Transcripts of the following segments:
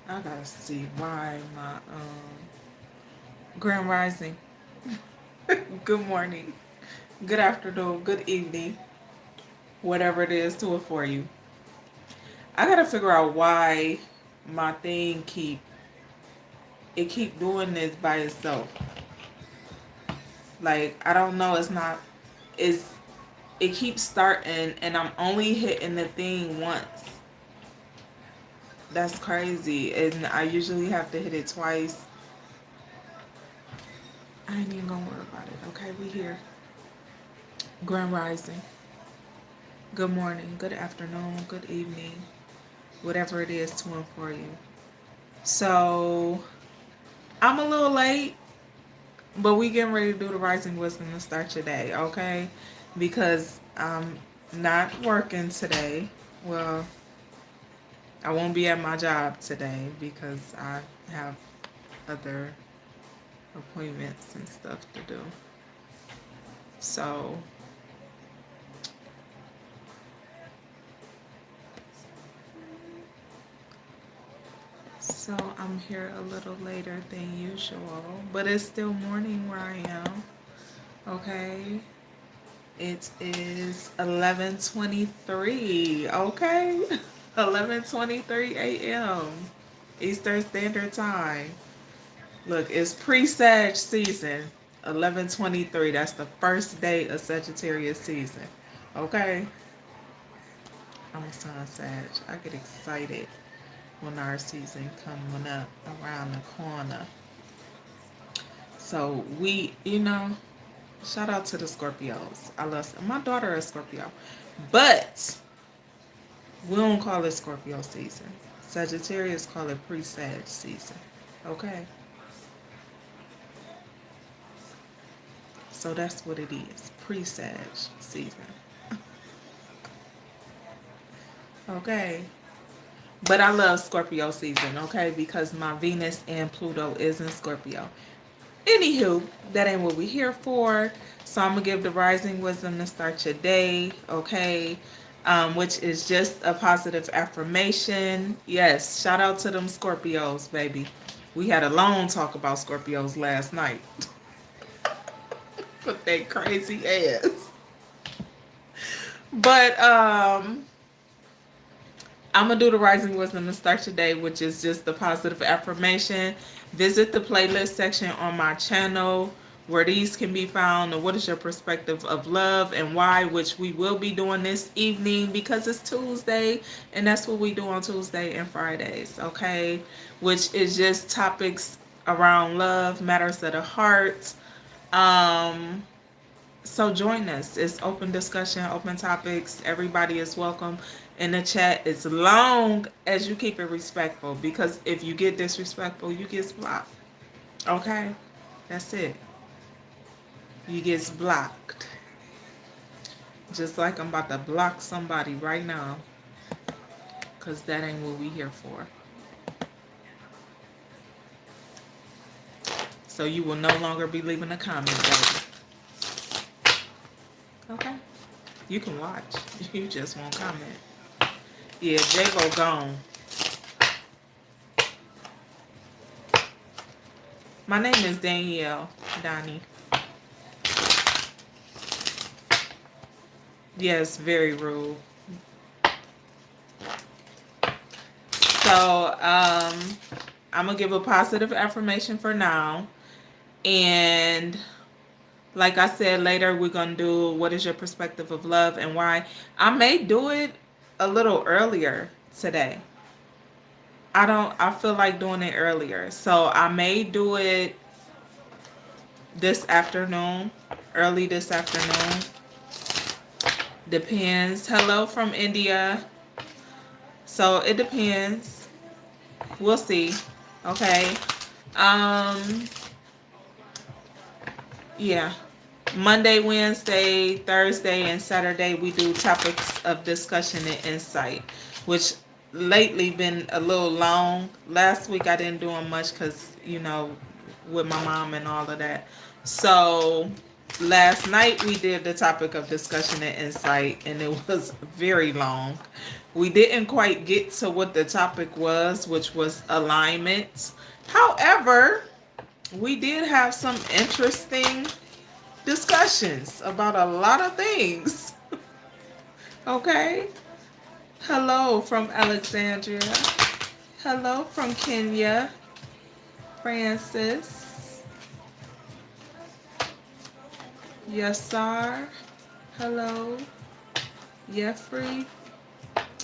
I gotta see why my Grand Rising. Good morning, good afternoon, good evening, whatever it is to it for you. I gotta figure out why my thing keep doing this by itself. Like I don't know. It's not. It's it keeps starting and I'm only hitting the thing once. That's crazy. And I usually have to hit it twice. I ain't even gonna worry about it. Okay, we here. Grand Rising. Good morning, good afternoon, good evening, whatever it is to and for you. So I'm a little late, but we getting ready to do the Rising Wisdom to start your day, okay? Because I'm not working today. Well, I won't be at my job today because I have other appointments and stuff to do. So I'm here a little later than usual, but it's still morning where I am. Okay. It is 11:23. Okay. 11:23 a.m. Eastern Standard Time. Look, it's pre-Sag season. 11:23. That's the first day of Sagittarius season. Okay. I'm a Sun Sag. I get excited when our season coming up around the corner. So shout out to the Scorpios. I love my daughter is Scorpio, but we don't call it Scorpio season. Sagittarius call it pre-Sag season. Okay, so that's what it is, pre-Sag season. Okay, but I love Scorpio season. Okay, because my Venus and Pluto is in Scorpio. Anywho, that ain't what we here for. So I'm gonna give the rising wisdom to start your day, okay? Which is just a positive affirmation. Yes, shout out to them Scorpios, baby. We had a long talk about Scorpios last night. Put that crazy ass. But I'm gonna do the rising wisdom to start your day, which is just the positive affirmation. Visit the playlist section on my channel where these can be found. And what is your perspective of love and why, which we will be doing this evening because it's Tuesday, and that's what we do on Tuesday and Fridays, okay? Which is just topics around love, matters of the heart. Um, so join us. It's open discussion, open topics. Everybody is welcome in the chat as long as you keep it respectful. Because if you get disrespectful, you get blocked. Okay? That's it. You get blocked. Just like I'm about to block somebody right now. Because that ain't what we here for. So you will no longer be leaving a comment, baby. Okay? You can watch. You just won't comment. Yeah, J-Bo gone. My name is Danielle, Dani. Yes, very rude. So, I'm going to give a positive affirmation for now. And like I said, later we're going to do what is your perspective of love and why. I may do it a little earlier today. I feel like doing it earlier. So I may do it this afternoon, early this afternoon. Depends. Hello from India. So it depends. We'll see. Okay. Um yeah. Monday, Wednesday, Thursday, and Saturday we do topics of discussion and insight, which lately been a little long. Last week I didn't do them much because with my mom and all of that. So last night we did the topic of discussion and insight, and it was very long. We didn't quite get to what the topic was, which was alignment. However, we did have some interesting discussions about a lot of things. Okay. Hello from Alexandria. Hello from Kenya. Francis. Yasar. Hello. Jeffrey.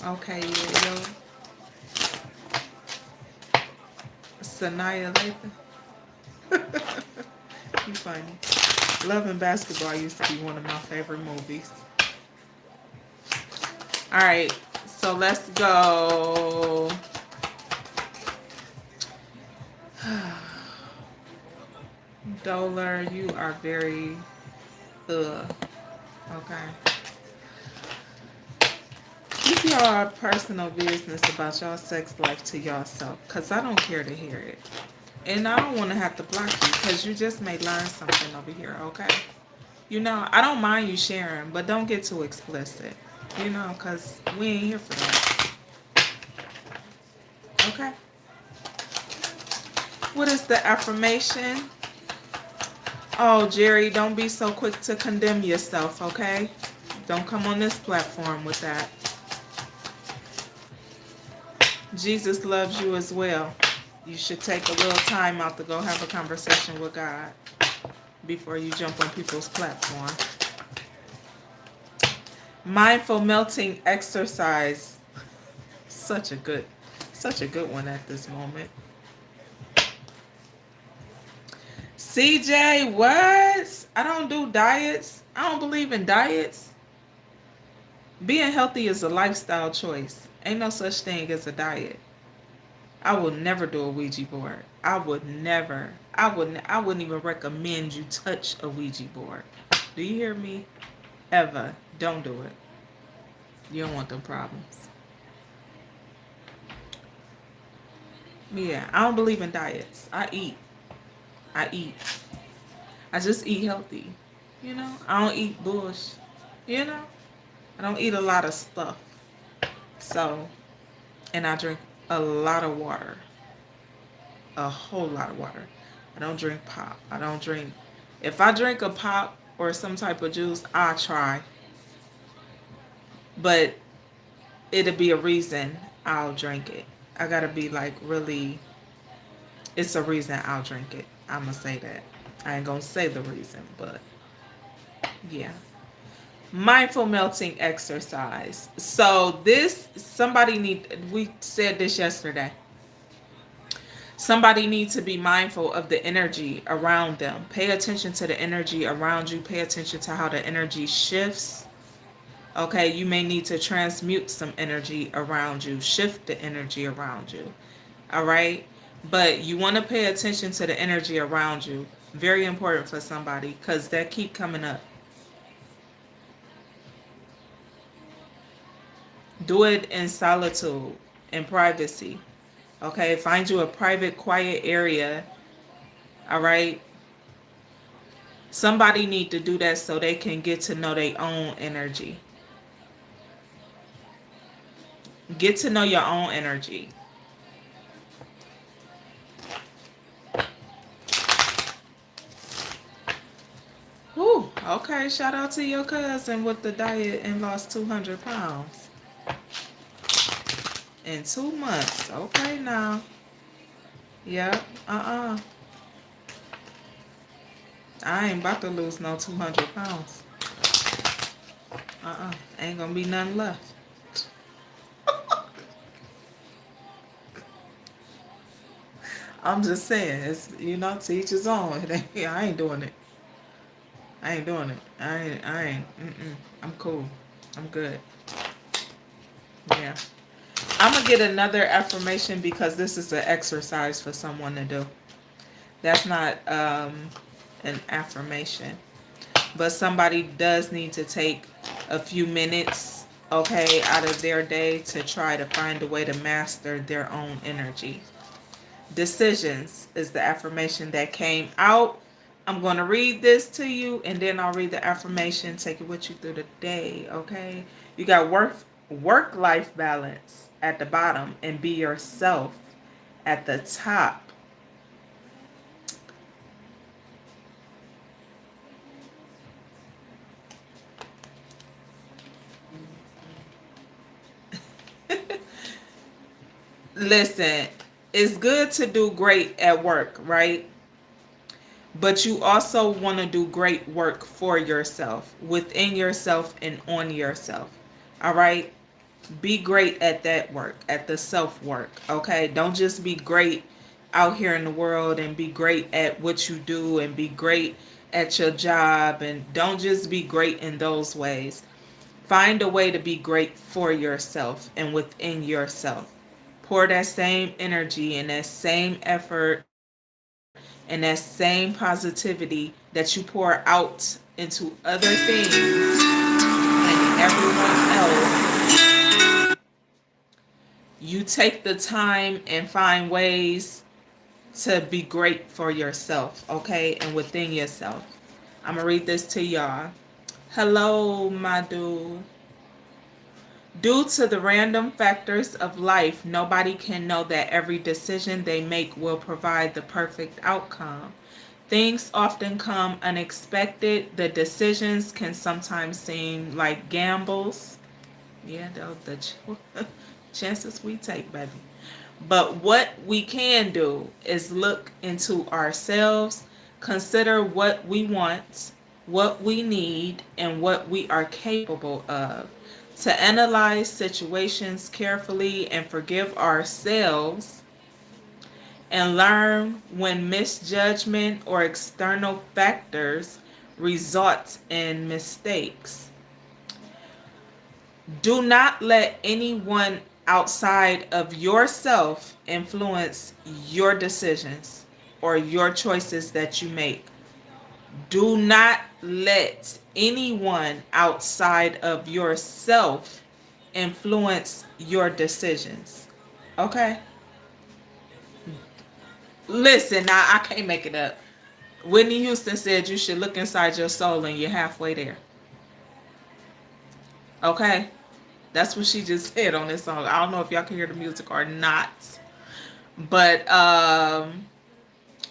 Okay, yo. Sanaya Lathan. You funny. Love and Basketball used to be one of my favorite movies. All right, so let's go. Dollar, you are very okay. Keep your personal business about your sex life to yourself, because I don't care to hear it. And I don't want to have to block you, because you just may learn something over here, okay? You know, I don't mind you sharing, but don't get too explicit. You know, because we ain't here for that. Okay? What is the affirmation? Oh, Jerry, don't be so quick to condemn yourself, okay? Don't come on this platform with that. Jesus loves you as well. You should take a little time out to go have a conversation with God before you jump on people's platform. Mindful melting exercise. Such a good one at this moment. CJ, what? I don't do diets. I don't believe in diets. Being healthy is a lifestyle choice. Ain't no such thing as a diet. I will never do a Ouija board. I wouldn't even recommend you touch a Ouija board. Do you hear me? Ever. Don't do it. You don't want them problems. Yeah, I don't believe in diets. I eat. I just eat healthy. You know? I don't eat bullshit. You know? I don't eat a lot of stuff. So, and I drink a lot of water. A whole lot of water. I don't drink pop. If I drink a pop or some type of juice, I'll try. But it'll be a reason I'll drink it. I gotta be like really, it's a reason I'll drink it. I'm gonna say that. I ain't gonna say the reason, but yeah. Mindful melting exercise. So we said this yesterday. Somebody needs to be mindful of the energy around them. Pay attention to the energy around you. Pay attention to how the energy shifts. Okay, you may need to transmute some energy around you. Shift the energy around you. All right? But you want to pay attention to the energy around you. Very important for somebody, because that keep coming up. Do it in solitude, in privacy. Okay, find you a private, quiet area. All right? Somebody need to do that so they can get to know their own energy. Get to know your own energy. Whew, okay, shout out to your cousin with the diet and lost 200 pounds. In 2 months. Okay, now. Yep, I ain't about to lose no 200 pounds. Ain't gonna be nothing left. I'm just saying, it's, to each his own. I ain't doing it. I ain't. I'm cool. I'm good. Yeah. I'm going to get another affirmation because this is an exercise for someone to do. That's not an affirmation. But somebody does need to take a few minutes, okay, out of their day to try to find a way to master their own energy. Decisions is the affirmation that came out. I'm going to read this to you, and then I'll read the affirmation, take it with you through the day, okay? You got work-life balance at the bottom, and be yourself at the top. Listen, it's good to do great at work, right? But you also want to do great work for yourself, within yourself, and on yourself. All right? Be great at that work, at the self work, okay? Don't just be great out here in the world and be great at what you do and be great at your job, and don't just be great in those ways. Find a way to be great for yourself and within yourself. Pour that same energy and that same effort and that same positivity that you pour out into other things and everyone else. You take the time and find ways to be great for yourself, okay? And within yourself. I'm going to read this to y'all. Hello, my dude. Due to the random factors of life, nobody can know that every decision they make will provide the perfect outcome. Things often come unexpected. The decisions can sometimes seem like gambles. Yeah, the chances we take, baby. But what we can do is look into ourselves, consider what we want, what we need, and what we are capable of. To analyze situations carefully and forgive ourselves, and learn when misjudgment or external factors result in mistakes. Do not let anyone outside of yourself influence your decisions or your choices that you make. Do not let anyone outside of yourself influence your decisions. Okay? Listen, now I can't make it up. Whitney Houston said you should look inside your soul and you're halfway there. Okay? That's what she just said on this song. I don't know if y'all can hear the music or not. But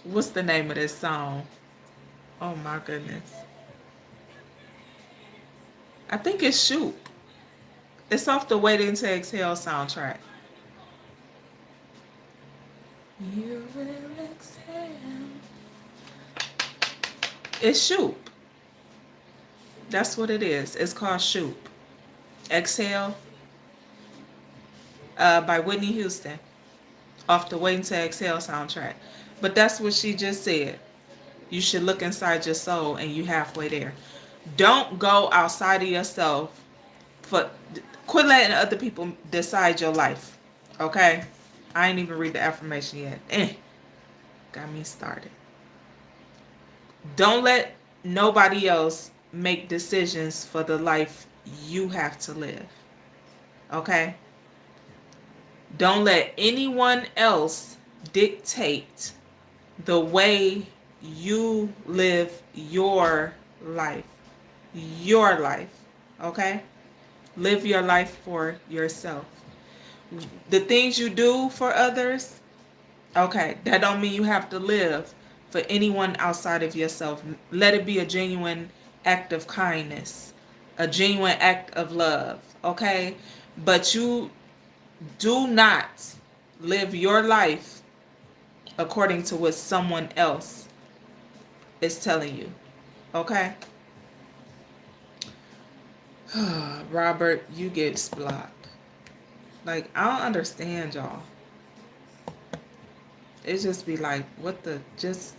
what's the name of this song? Oh my goodness. I think it's Shoot. It's off the Waiting to Exhale soundtrack. You will exhale. It's Shoot. That's what it is. It's called Shoot. Exhale by Whitney Houston off the Waiting to Exhale soundtrack. But that's what she just said. You should look inside your soul and you halfway there. Don't go outside of yourself. Quit letting other people decide your life. Okay? I ain't even read the affirmation yet. Got me started. Don't let nobody else make decisions for the life you have to live. Okay? Don't let anyone else dictate the way you live your life. Your life. Okay? Live your life for yourself. The things you do for others, okay, that don't mean you have to live for anyone outside of yourself. Let it be a genuine act of kindness, a genuine act of love, okay? But you do not live your life according to what someone else is telling you, okay? Robert, you get blocked. Like, I don't understand y'all. It just be like, what the, just...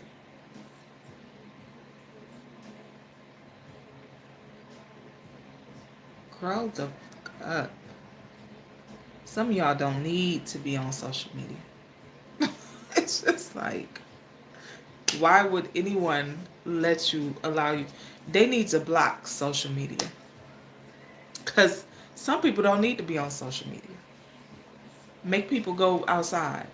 grow the fuck up. Some of y'all don't need to be on social media. It's just like, why would anyone allow you? They need to block social media. Because some people don't need to be on social media. Make people go outside.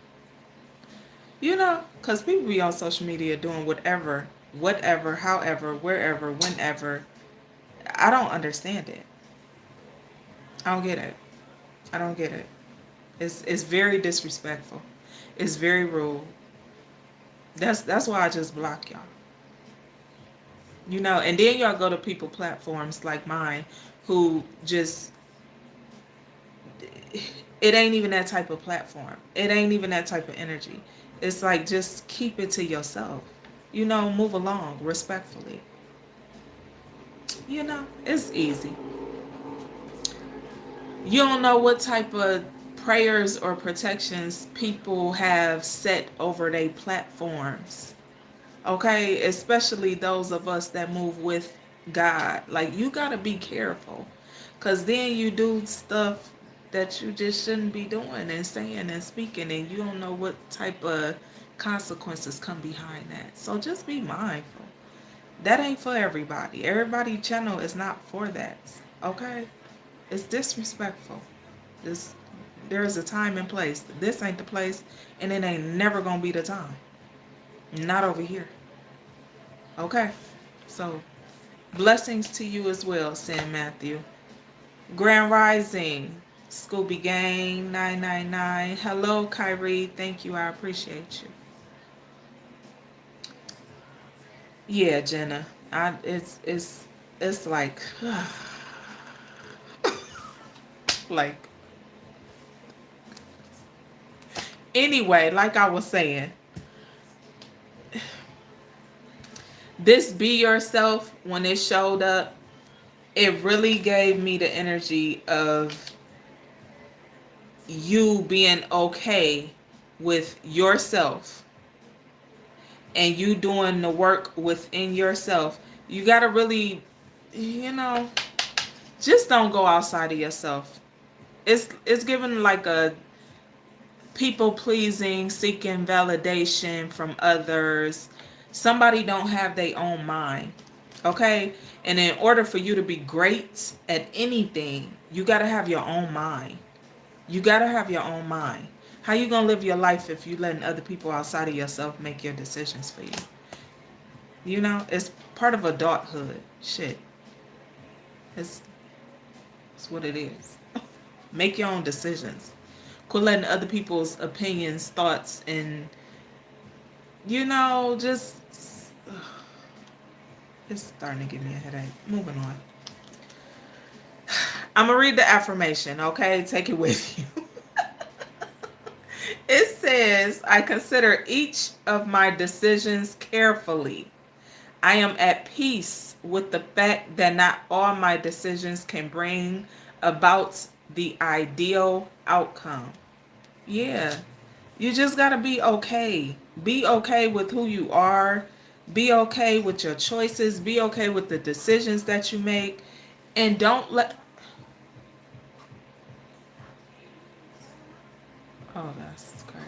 You know, because people be on social media doing whatever whatever, however, wherever, whenever. I don't understand it. I don't get it. I don't get it. It's very disrespectful. It's very rude. That's why I just block y'all. You know, and then y'all go to people platforms like mine who just, it ain't even that type of platform. It ain't even that type of energy. It's like, just keep it to yourself. You know, move along respectfully. You know, it's easy. You don't know what type of prayers or protections people have set over their platforms. Okay, especially those of us that move with God. Like, you got to be careful, because then you do stuff that you just shouldn't be doing and saying and speaking, and you don't know what type of consequences come behind that. So just be mindful. That ain't for everybody. Everybody channel is not for that. Okay? It's disrespectful. This, there's a time and place. This ain't the place, and it ain't never gonna be the time. Not over here. Okay? So, blessings to you as well, Sam Matthew. Grand Rising, Scooby Gang 999. Hello, Kyrie. Thank you. I appreciate you. Yeah, Jenna. It's like like, anyway, like I was saying, this Be Yourself, when it showed up, it really gave me the energy of you being okay with yourself and you doing the work within yourself. You got to really, you know, just don't go outside of yourself. It's given like a people pleasing, seeking validation from others. Somebody don't have their own mind. Okay? And in order for you to be great at anything, you got to have your own mind. You got to have your own mind. How you going to live your life if you letting other people outside of yourself make your decisions for you? You know, it's part of adulthood. Shit. It's what it is. Make your own decisions. Quit letting other people's opinions, thoughts, and, you know, just, it's starting to give me a headache. Moving on. I'm going to read the affirmation, okay? Take it with you. It says, I consider each of my decisions carefully. I am at peace with the fact that not all my decisions can bring about the ideal outcome. Yeah. You just got to be okay. Be okay with who you are. Be okay with your choices. Be okay with the decisions that you make. And don't let... Oh, that's crazy.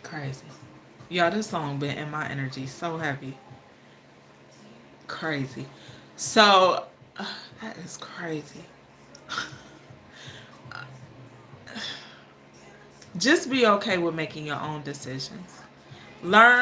Crazy. Y'all, this song been in my energy so heavy. Crazy. So, that is crazy. Just be okay with making your own decisions. Learn